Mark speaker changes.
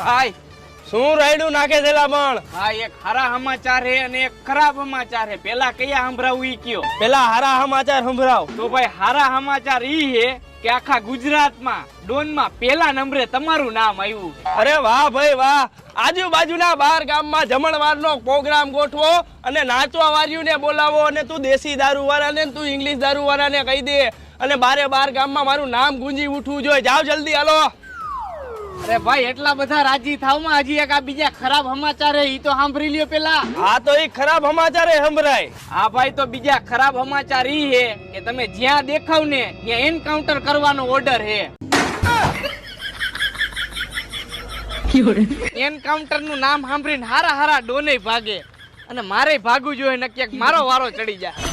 Speaker 1: ભાઈ
Speaker 2: શું રાયડું નાખે છે પણ?
Speaker 1: હા, એક સારા સમાચાર હે અને એક ખરાબ સમાચાર હે. પેલા કયા સંભળાવું ઈ કયો?
Speaker 2: પેલા હારા સમાચાર સંભળાવ.
Speaker 1: તો ભાઈ હારા સમાચાર ઈ હે કે આખા ગુજરાતમાં ડોનમાં પેલા નંબરે તમારું નામ આવ્યું.
Speaker 2: અરે વાહ ભાઈ વાહ. આજુબાજુના 12 ગામમાં જમણવારનો પ્રોગ્રામ ગોઠવો અને નાચવા વાળીઓને બોલાવો અને તું દેશી દારૂ વાળાને તું ઇંગ્લિશ દારૂ વાળાને કહી દે અને 12 ગામમાં મારું નામ ગુંજી ઉઠવું જોઈએ. જાવ જલ્દી હાલો.
Speaker 1: અરે ભાઈ એટલા બધા રાજી થાવમાં હજી એક આ બીજા ખરાબ સમાચાર હે ઈ તો સાંભળી લ્યો પેલા.
Speaker 2: હા તો એ ખરાબ સમાચાર સંભળાય.
Speaker 1: હા ભાઈ, તો બીજા ખરાબ સમાચાર ઈ હે કે તમે જ્યાં દેખાવ ને ત્યાં એન્કાઉન્ટર કરવાનો ઓર્ડર હે. એન્કાઉન્ટર નું નામ સાંભળીને હારા ડોને ભાગે અને મારે ભાગવું જોઈએ નક્કી મારો વારો ચડી જાય.